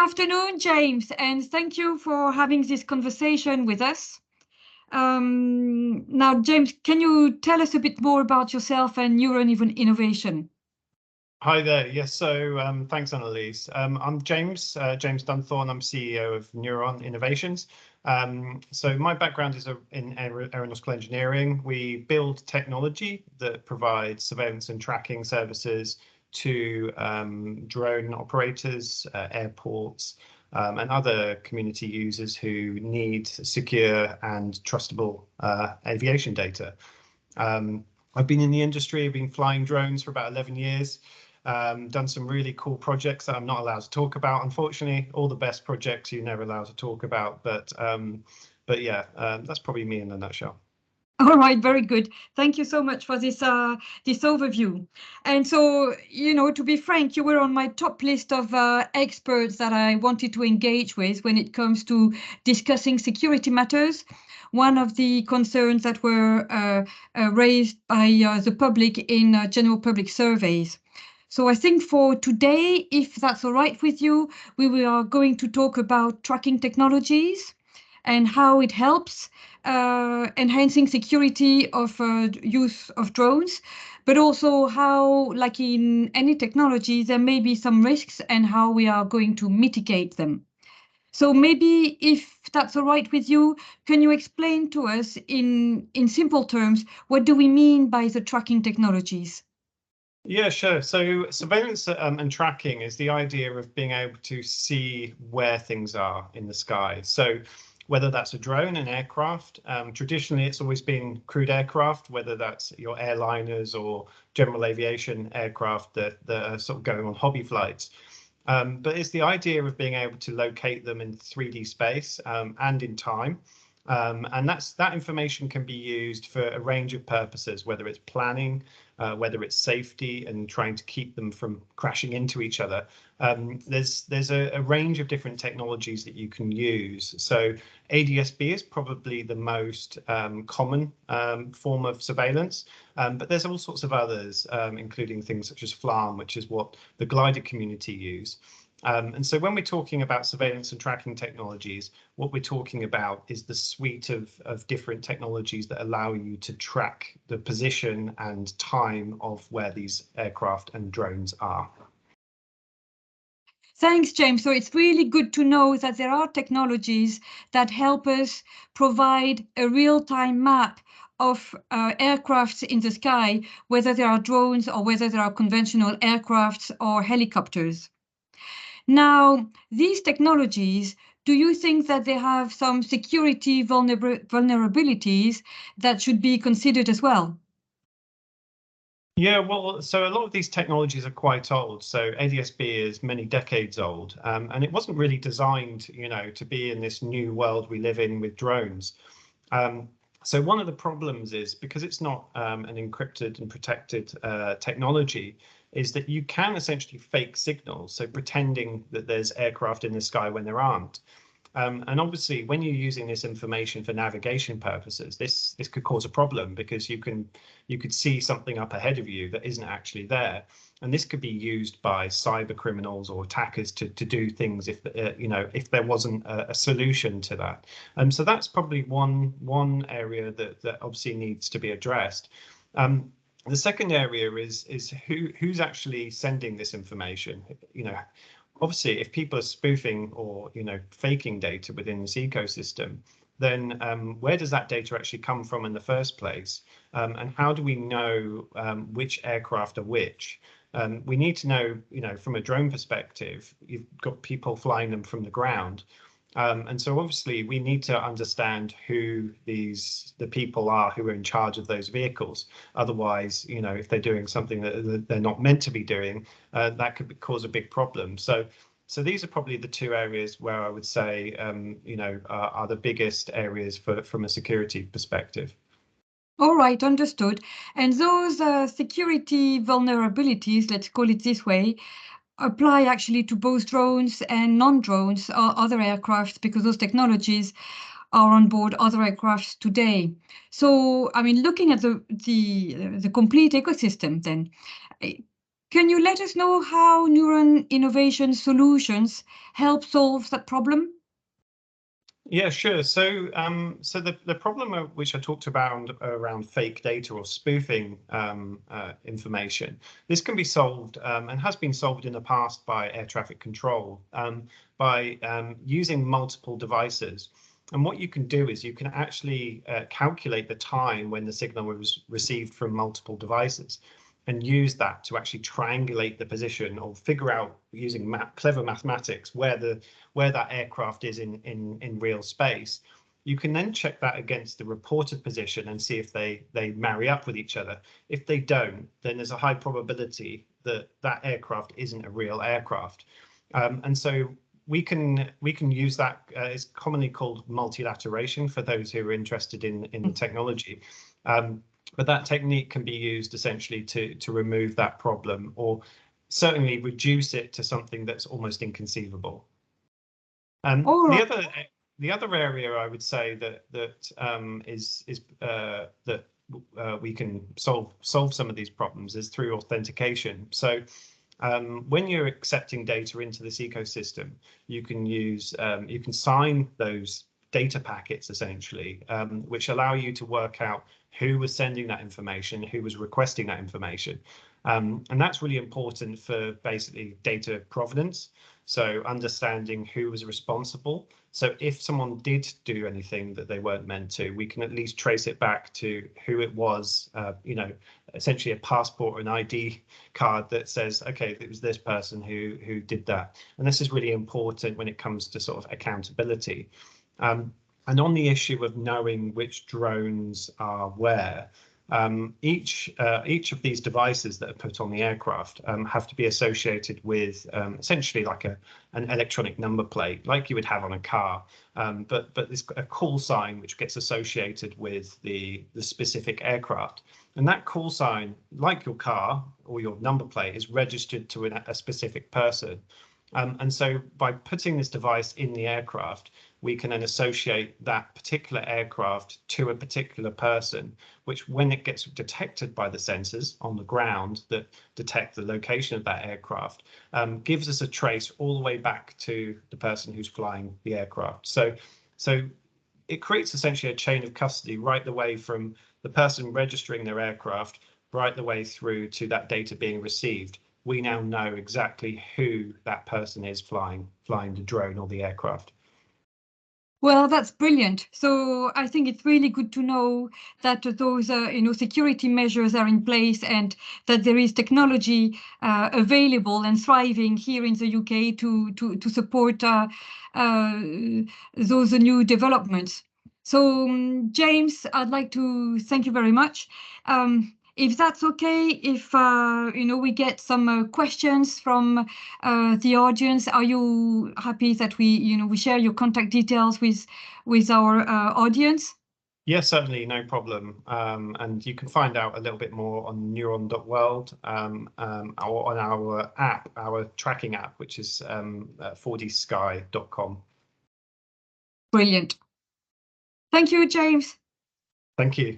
afternoon, James, and thank you for having this conversation with us. Now, James, can you tell us a bit more about yourself and Neuron Innovation? Hi there. Yes, so thanks, Annalise. I'm James Dunthorne. I'm CEO of Neuron Innovations. So my background is in aeronautical engineering. We build technology that provides surveillance and tracking services to drone operators, airports, and other community users who need secure and trustable aviation data. I've been in the industry, I've been flying drones for about 11 years. Done some really cool projects that I'm not allowed to talk about, unfortunately. All the best projects you're never allowed to talk about, but yeah, that's probably me in a nutshell. All right, very good. Thank you so much for this this overview. And so, to be frank, you were on my top list of experts that I wanted to engage with when it comes to discussing security matters. One of the concerns that were raised by the public in general public surveys. So I think for today, if that's all right with you, we are going to talk about tracking technologies and how it helps enhancing security of use of drones, but also how, like in any technology, there may be some risks and how we are going to mitigate them. So maybe if that's all right with you, can you explain to us in simple terms, what do we mean by the tracking technologies? Yeah, sure. So surveillance and tracking is the idea of being able to see where things are in the sky. So whether that's a drone, an aircraft, traditionally it's always been crewed aircraft, whether that's your airliners or general aviation aircraft that are sort of going on hobby flights. But it's the idea of being able to locate them in 3D space and in time. And that information can be used for a range of purposes, whether it's planning, whether it's safety and trying to keep them from crashing into each other. There's a range of different technologies that you can use. So ADS-B is probably the most common form of surveillance, but there's all sorts of others, including things such as FLARM, which is what the glider community use. And so when we're talking about surveillance and tracking technologies, what we're talking about is the suite of different technologies that allow you to track the position and time of where these aircraft and drones are. Thanks, James. So it's really good to know that there are technologies that help us provide a real-time map of aircrafts in the sky, whether there are drones or whether there are conventional aircrafts or helicopters. Now, these technologies, do you think that they have some security vulnerabilities that should be considered as well? Yeah, well, so a lot of these technologies are quite old. So ADS-B is many decades old, and it wasn't really designed, to be in this new world we live in with drones. So one of the problems is because it's not an encrypted and protected technology, is that you can essentially fake signals, so pretending that there's aircraft in the sky when there aren't. And obviously, when you're using this information for navigation purposes, this could cause a problem because you could see something up ahead of you that isn't actually there, and this could be used by cyber criminals or attackers to do things if if there wasn't a solution to that. So that's probably one area that obviously needs to be addressed. The second area is who's actually sending this information. Obviously, if people are spoofing or faking data within this ecosystem, then where does that data actually come from in the first place? And how do we know which aircraft are which? We need to know, from a drone perspective, you've got people flying them from the ground. And so obviously we need to understand who the people are who are in charge of those vehicles. Otherwise, if they're doing something that they're not meant to be doing, that could cause a big problem. So these are probably the two areas where I would say, are the biggest areas from a security perspective. All right, understood. And those security vulnerabilities, let's call it this way, apply actually to both drones and non-drones or other aircrafts, because those technologies are on board other aircrafts today. So, I mean, looking at the complete ecosystem, then, Can you let us know how Neuron Innovation Solutions help solve that problem? Yeah, sure. So, so the problem which I talked about around fake data or spoofing information, this can be solved and has been solved in the past by air traffic control by using multiple devices. And what you can do is you can actually calculate the time when the signal was received from multiple devices, and use that to actually triangulate the position or figure out using clever mathematics where that aircraft is in real space. You can then check that against the reported position and see if they marry up with each other. If they don't, then there's a high probability that that aircraft isn't a real aircraft. And so we can use that. It's commonly called multilateration for those who are interested in the technology. But that technique can be used essentially to remove that problem, or certainly reduce it to something that's almost inconceivable. The other area I would say that we can solve some of these problems is through authentication. So when you're accepting data into this ecosystem, you can sign those data packets essentially, which allow you to work out who was sending that information, who was requesting that information. And that's really important for basically data provenance. So understanding who was responsible. So if someone did do anything that they weren't meant to, we can at least trace it back to who it was, essentially a passport or an ID card that says, okay, it was this person who did that. And this is really important when it comes to sort of accountability. And on the issue of knowing which drones are where, each of these devices that are put on the aircraft have to be associated with essentially like an electronic number plate, like you would have on a car, but there's a call sign which gets associated with the specific aircraft. And that call sign, like your car or your number plate, is registered to a specific person. And so by putting this device in the aircraft, we can then associate that particular aircraft to a particular person, which when it gets detected by the sensors on the ground that detect the location of that aircraft, gives us a trace all the way back to the person who's flying the aircraft. So it creates essentially a chain of custody right the way from the person registering their aircraft right the way through to that data being received. We now know exactly who that person is flying the drone or the aircraft. Well, that's brilliant. So I think it's really good to know that those security measures are in place and that there is technology available and thriving here in the UK to support those new developments. So James, I'd like to thank you very much. If that's okay, if we get some questions from the audience, are you happy that we share your contact details with our audience? Yes, certainly, no problem. And you can find out a little bit more on neuron.world or on our app, our tracking app, which is 4dsky.com. Brilliant. Thank you, James. Thank you.